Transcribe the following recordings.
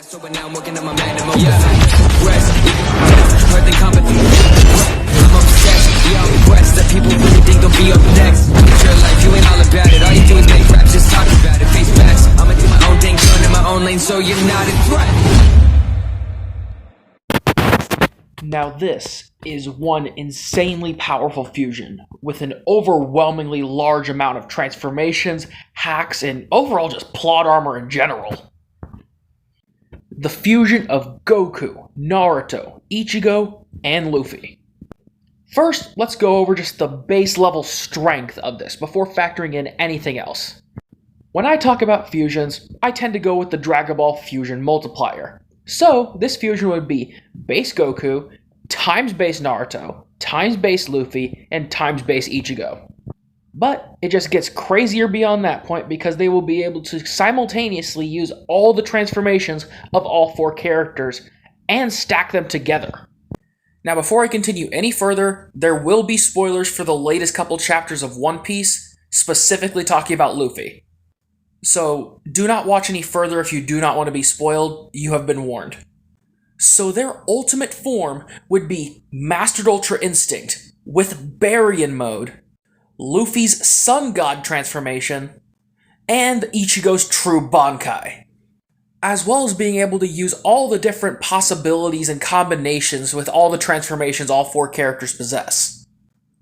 So but now I'm working on my magnum. Yeah, rest, heard they coming. I'm obsessed, yeah, I'm impressed that people really think they'll be up next. It's your life, you ain't all about it. All you do is make raps, just talk about it. Face facts, I'ma do my own thing, turn in my own lane, so you're not a threat. Now this is one insanely powerful fusion with an overwhelmingly large amount of transformations, hacks, and overall just plot armor in general. The fusion of Goku, Naruto, Ichigo, and Luffy. First, let's go over just the base level strength of this before factoring in anything else. When I talk about fusions, I tend to go with the Dragon Ball Fusion multiplier. So, this fusion would be base Goku, times base Naruto, times base Luffy, and times base Ichigo. But it just gets crazier beyond that point because they will be able to simultaneously use all the transformations of all four characters and stack them together. Now before I continue any further, there will be spoilers for the latest couple chapters of One Piece, specifically talking about Luffy. So do not watch any further if you do not want to be spoiled, you have been warned. So their ultimate form would be Mastered Ultra Instinct with Baryon mode, Luffy's Sun God transformation, and Ichigo's True Bankai, as well as being able to use all the different possibilities and combinations with all the transformations all four characters possess.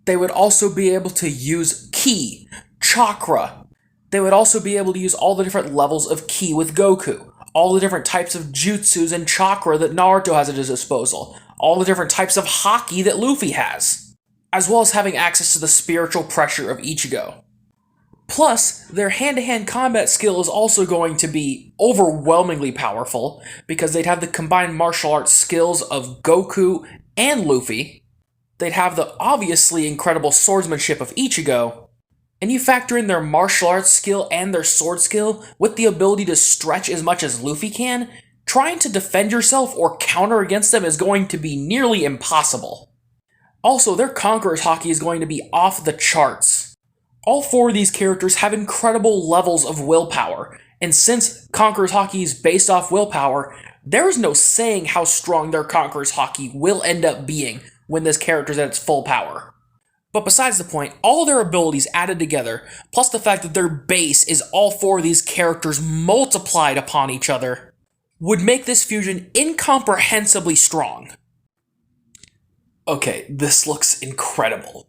They would also be able to use Ki, Chakra. They would also be able to use all the different levels of Ki with Goku, all the different types of jutsus and chakra that Naruto has at his disposal, all the different types of haki that Luffy has, as well as having access to the spiritual pressure of Ichigo. Plus, their hand-to-hand combat skill is also going to be overwhelmingly powerful, because they'd have the combined martial arts skills of Goku and Luffy, they'd have the obviously incredible swordsmanship of Ichigo, and you factor in their martial arts skill and their sword skill with the ability to stretch as much as Luffy can, trying to defend yourself or counter against them is going to be nearly impossible. Also, their Conqueror's Haki is going to be off the charts. All four of these characters have incredible levels of willpower, and since Conqueror's Haki is based off willpower, there is no saying how strong their Conqueror's Haki will end up being when this character is at its full power. But besides the point, all their abilities added together, plus the fact that their base is all four of these characters multiplied upon each other, would make this fusion incomprehensibly strong. Okay, this looks incredible.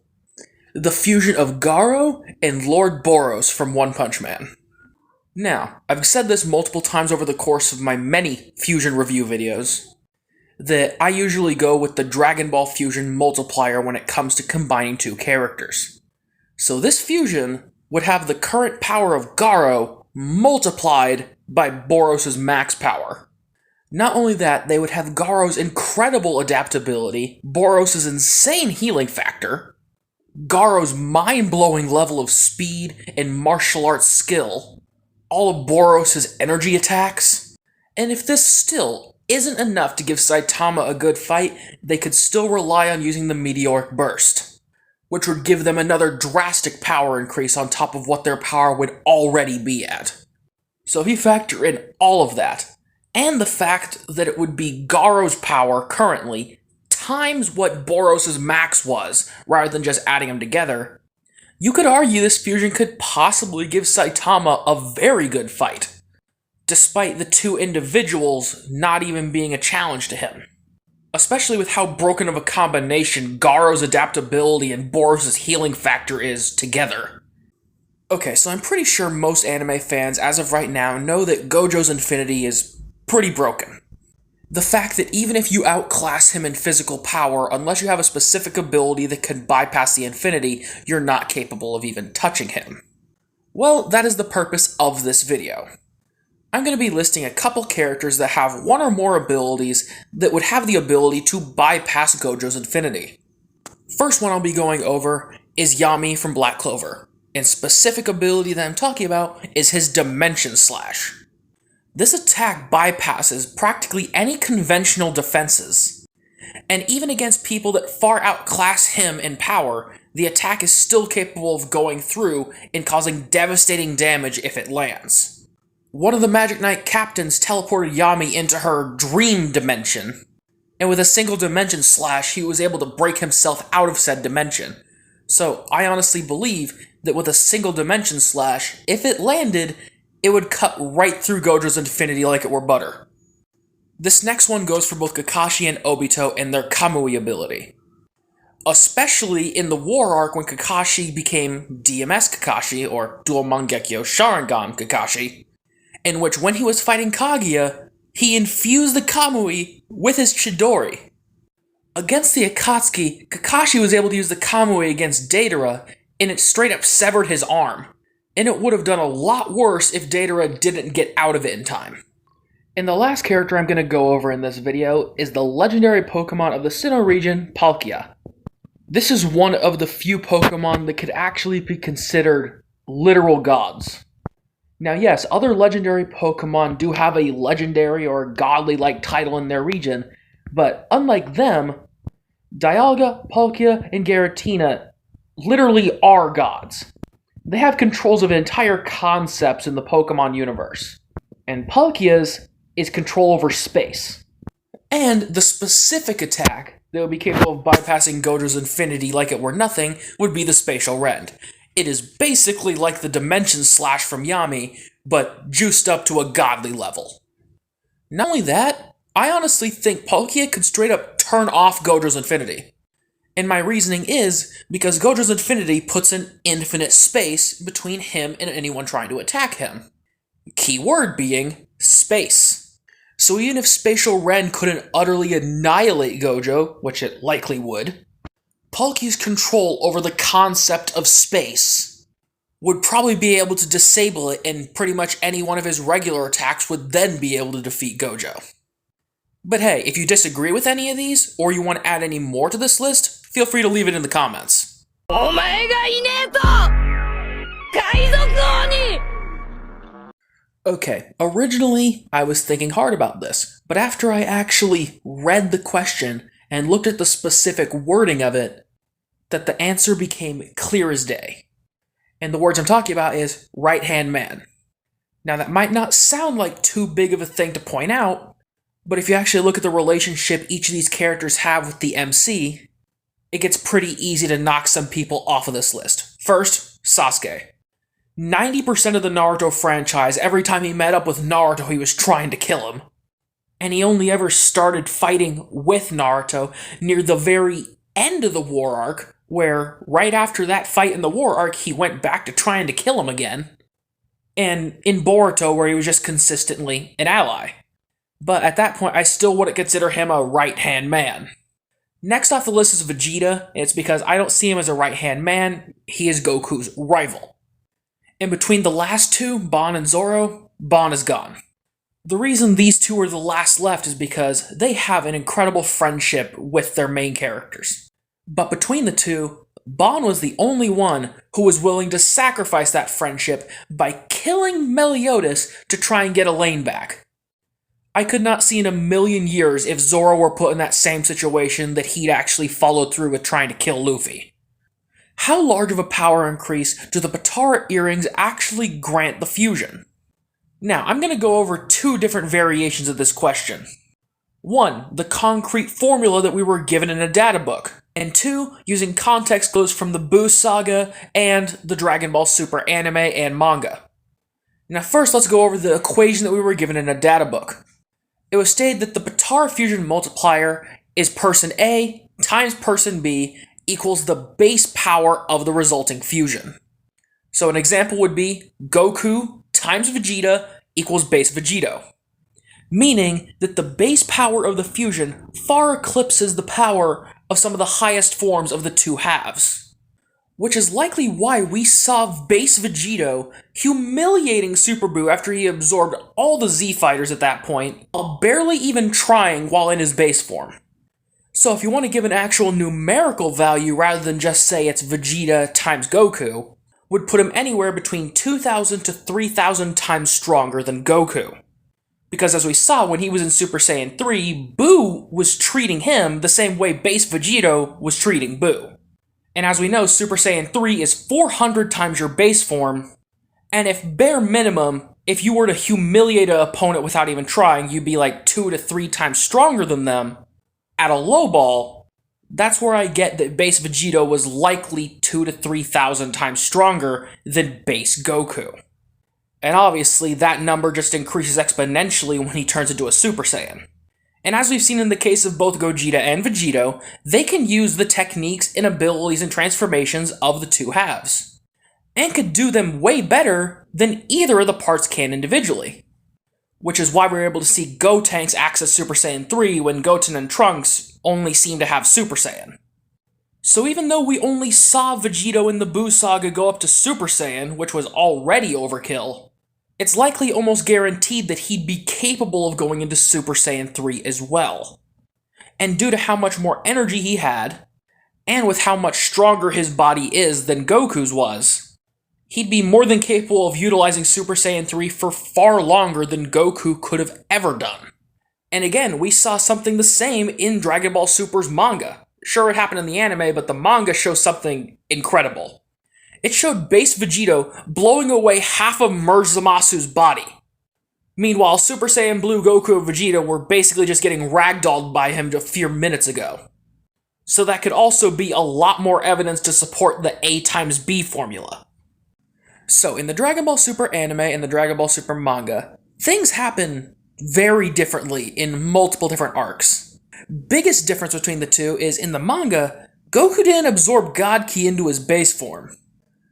The fusion of Garo and Lord Boros from One Punch Man. Now, I've said this multiple times over the course of my many fusion review videos, that I usually go with the Dragon Ball Fusion multiplier when it comes to combining two characters. So this fusion would have the current power of Garo multiplied by Boros' max power. Not only that, they would have Garo's incredible adaptability, Boros' insane healing factor, Garo's mind-blowing level of speed and martial arts skill, all of Boros' energy attacks, and if this still isn't enough to give Saitama a good fight, they could still rely on using the Meteoric Burst, which would give them another drastic power increase on top of what their power would already be at. So if you factor in all of that, and the fact that it would be Garo's power currently times what Boros' max was, rather than just adding them together, you could argue this fusion could possibly give Saitama a very good fight, despite the two individuals not even being a challenge to him. Especially with how broken of a combination Garo's adaptability and Boros' healing factor is together. Okay, so I'm pretty sure most anime fans, as of right now, know that Gojo's Infinity is pretty broken. The fact that even if you outclass him in physical power, unless you have a specific ability that can bypass the Infinity, you're not capable of even touching him. Well, that is the purpose of this video. I'm going to be listing a couple characters that have one or more abilities that would have the ability to bypass Gojo's Infinity. First one I'll be going over is Yami from Black Clover, and specific ability that I'm talking about is his Dimension Slash. This attack bypasses practically any conventional defenses, and even against people that far outclass him in power, the attack is still capable of going through and causing devastating damage if it lands. One of the Magic Knight captains teleported Yami into her dream dimension, and with a single dimension slash, he was able to break himself out of said dimension. So I honestly believe that with a single dimension slash, if it landed, it would cut right through Gojo's infinity like it were butter. This next one goes for both Kakashi and Obito and their Kamui ability. Especially in the war arc when Kakashi became DMS Kakashi, or Dual Mangekyo Sharingan Kakashi, in which when he was fighting Kaguya, he infused the Kamui with his Chidori. Against the Akatsuki, Kakashi was able to use the Kamui against Deidara, and it straight up severed his arm. And it would have done a lot worse if Deidara didn't get out of it in time. And the last character I'm going to go over in this video is the legendary Pokemon of the Sinnoh region, Palkia. This is one of the few Pokemon that could actually be considered literal gods. Now yes, other legendary Pokemon do have a legendary or godly-like title in their region, but unlike them, Dialga, Palkia, and Giratina literally are gods. They have controls of entire concepts in the Pokemon universe. And Palkia's is control over space. And the specific attack that would be capable of bypassing Gojo's infinity like it were nothing would be the Spatial Rend. It is basically like the Dimension Slash from Yami, but juiced up to a godly level. Not only that, I honestly think Palkia could straight up turn off Gojo's infinity. And my reasoning is because Gojo's infinity puts an infinite space between him and anyone trying to attack him. Key word being space. So even if Spatial Rend couldn't utterly annihilate Gojo, which it likely would, Palkia's control over the concept of space would probably be able to disable it, and pretty much any one of his regular attacks would then be able to defeat Gojo. But hey, if you disagree with any of these, or you want to add any more to this list, feel free to leave it in the comments. Okay, originally I was thinking hard about this, but after I actually read the question and looked at the specific wording of it, that the answer became clear as day. And the words I'm talking about is right-hand man. Now that might not sound like too big of a thing to point out, but if you actually look at the relationship each of these characters have with the MC, it gets pretty easy to knock some people off of this list. First, Sasuke. 90% of the Naruto franchise, every time he met up with Naruto, he was trying to kill him. And he only ever started fighting with Naruto near the very end of the war arc, where right after that fight in the war arc, he went back to trying to kill him again. And in Boruto, where he was just consistently an ally. But at that point, I still wouldn't consider him a right-hand man. Next off the list is Vegeta, and it's because I don't see him as a right-hand man, he is Goku's rival. And between the last two, Ban and Zoro, Ban is gone. The reason these two are the last left is because they have an incredible friendship with their main characters. But between the two, Ban was the only one who was willing to sacrifice that friendship by killing Meliodas to try and get Elaine back. I could not see in a million years if Zoro were put in that same situation that he'd actually followed through with trying to kill Luffy. How large of a power increase do the Potara earrings actually grant the fusion? Now, I'm going to go over two different variations of this question. One, the concrete formula that we were given in a data book, and two, using context clues from the Buu saga and the Dragon Ball Super anime and manga. Now first, let's go over the equation that we were given in a data book. It was stated that the Potara fusion multiplier is person A times person B equals the base power of the resulting fusion. So an example would be Goku times Vegeta equals base Vegeto, meaning that the base power of the fusion far eclipses the power of some of the highest forms of the two halves. Which is likely why we saw base Vegeto humiliating Super Buu after he absorbed all the Z fighters at that point, while barely even trying while in his base form. So if you want to give an actual numerical value rather than just say it's Vegeta times Goku, would put him anywhere between 2,000 to 3,000 times stronger than Goku. Because as we saw when he was in Super Saiyan 3, Buu was treating him the same way base Vegeto was treating Buu. And as we know, Super Saiyan 3 is 400 times your base form, and if bare minimum, if you were to humiliate an opponent without even trying, you'd be like 2 to 3 times stronger than them. At a low ball, that's where I get that base Vegeta was likely 2 to 3,000 times stronger than base Goku. And obviously, that number just increases exponentially when he turns into a Super Saiyan. And as we've seen in the case of both Gogeta and Vegito, they can use the techniques and abilities and transformations of the two halves, and could do them way better than either of the parts can individually. Which is why we were able to see Gotenks access Super Saiyan 3 when Goten and Trunks only seem to have Super Saiyan. So even though we only saw Vegito in the Buu Saga go up to Super Saiyan, which was already overkill, it's likely almost guaranteed that he'd be capable of going into Super Saiyan 3 as well. And due to how much more energy he had, and with how much stronger his body is than Goku's was, he'd be more than capable of utilizing Super Saiyan 3 for far longer than Goku could have ever done. And again, we saw something the same in Dragon Ball Super's manga. Sure, it happened in the anime, but the manga shows something incredible. It showed base Vegito blowing away half of Merge Zamasu's body. Meanwhile, Super Saiyan Blue Goku and Vegeta were basically just getting ragdolled by him a few minutes ago. So that could also be a lot more evidence to support the A times B formula. So, in the Dragon Ball Super anime and the Dragon Ball Super manga, things happen very differently in multiple different arcs. Biggest difference between the two is in the manga, Goku didn't absorb God Ki into his base form.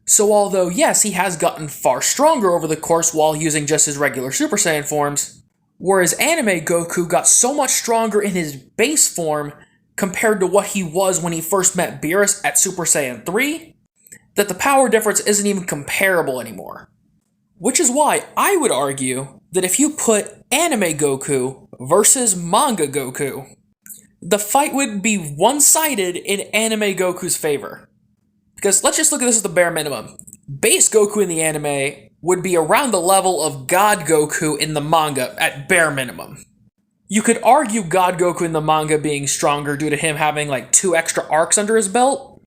So although yes, he has gotten far stronger over the course while using just his regular Super Saiyan forms, whereas anime Goku got so much stronger in his base form compared to what he was when he first met Beerus at Super Saiyan 3, that the power difference isn't even comparable anymore. Which is why I would argue that if you put anime Goku versus manga Goku, the fight would be one-sided in anime Goku's favor. Because let's just look at this at the bare minimum. Base Goku in the anime would be around the level of God Goku in the manga at bare minimum. You could argue God Goku in the manga being stronger due to him having like 2 extra arcs under his belt,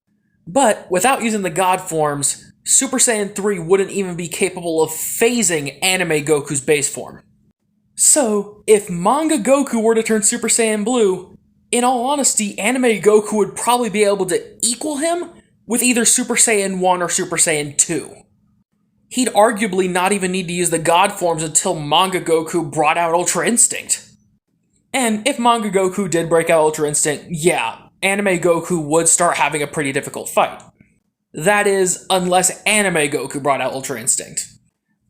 but without using the God forms, Super Saiyan 3 wouldn't even be capable of phasing anime Goku's base form. So, if manga Goku were to turn Super Saiyan Blue, in all honesty, anime Goku would probably be able to equal him with either Super Saiyan 1 or Super Saiyan 2. He'd arguably not even need to use the God forms until manga Goku brought out Ultra Instinct. And if manga Goku did break out Ultra Instinct, yeah, anime Goku would start having a pretty difficult fight. That is, unless anime Goku brought out Ultra Instinct.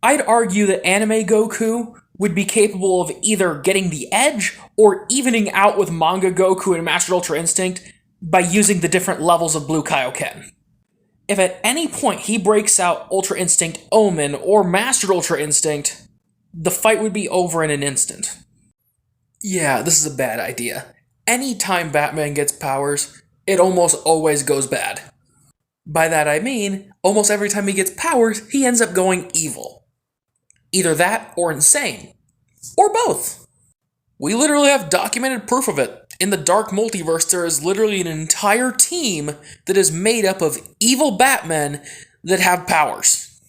I'd argue that anime Goku would be capable of either getting the edge or evening out with manga Goku and Master Ultra Instinct by using the different levels of Blue Kaioken. If at any point he breaks out Ultra Instinct Omen or Master Ultra Instinct, the fight would be over in an instant. Yeah, this is a bad idea. Anytime Batman gets powers, it almost always goes bad. By that I mean, almost every time he gets powers, he ends up going evil. Either that or insane. Or both. We literally have documented proof of it. In the Dark Multiverse, there is literally an entire team that is made up of evil Batmen that have powers.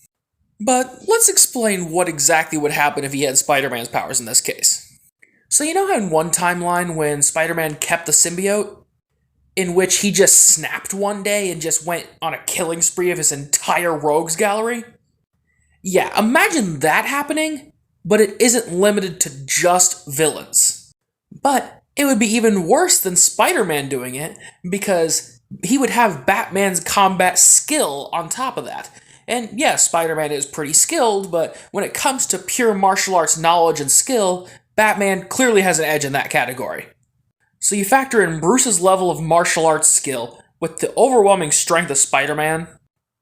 But let's explain what exactly would happen if he had Spider-Man's powers in this case. So you know how in one timeline when Spider-Man kept the symbiote, in which he just snapped one day and just went on a killing spree of his entire rogues gallery? Yeah, imagine that happening, but it isn't limited to just villains. But it would be even worse than Spider-Man doing it, because he would have Batman's combat skill on top of that. And yeah, Spider-Man is pretty skilled, but when it comes to pure martial arts knowledge and skill, Batman clearly has an edge in that category. So you factor in Bruce's level of martial arts skill with the overwhelming strength of Spider-Man,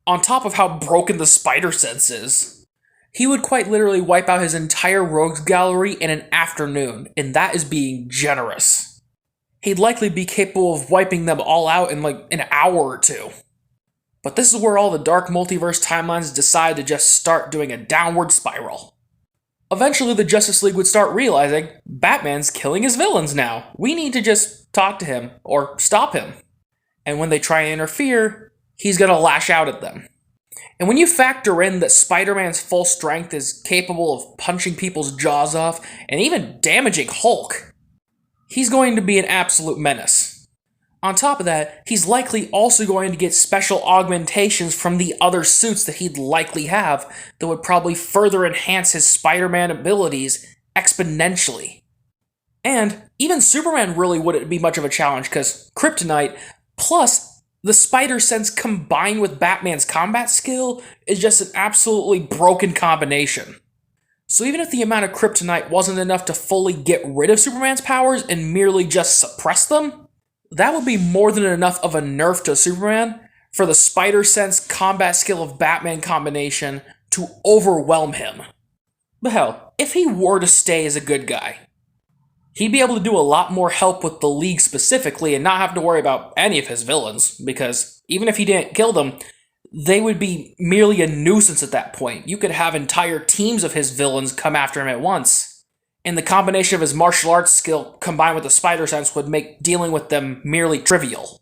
on top of how broken the spider sense is, he would quite literally wipe out his entire rogues gallery in an afternoon, and that is being generous. He'd likely be capable of wiping them all out in like an hour or two. But this is where all the Dark Multiverse timelines decide to just start doing a downward spiral. Eventually the Justice League would start realizing, Batman's killing his villains now. We need to just talk to him, or stop him. And when they try and interfere, he's gonna lash out at them. And when you factor in that Spider-Man's full strength is capable of punching people's jaws off and even damaging Hulk, he's going to be an absolute menace. On top of that, he's likely also going to get special augmentations from the other suits that he'd likely have that would probably further enhance his Spider-Man abilities exponentially. And even Superman really wouldn't be much of a challenge because kryptonite plus the spider sense combined with Batman's combat skill is just an absolutely broken combination. So even if the amount of kryptonite wasn't enough to fully get rid of Superman's powers and merely just suppress them, that would be more than enough of a nerf to Superman for the spider sense combat skill of Batman combination to overwhelm him. But hell, if he were to stay as a good guy, he'd be able to do a lot more help with the League specifically and not have to worry about any of his villains, because even if he didn't kill them, they would be merely a nuisance at that point. You could have entire teams of his villains come after him at once, and the combination of his martial arts skill combined with the spider sense would make dealing with them merely trivial.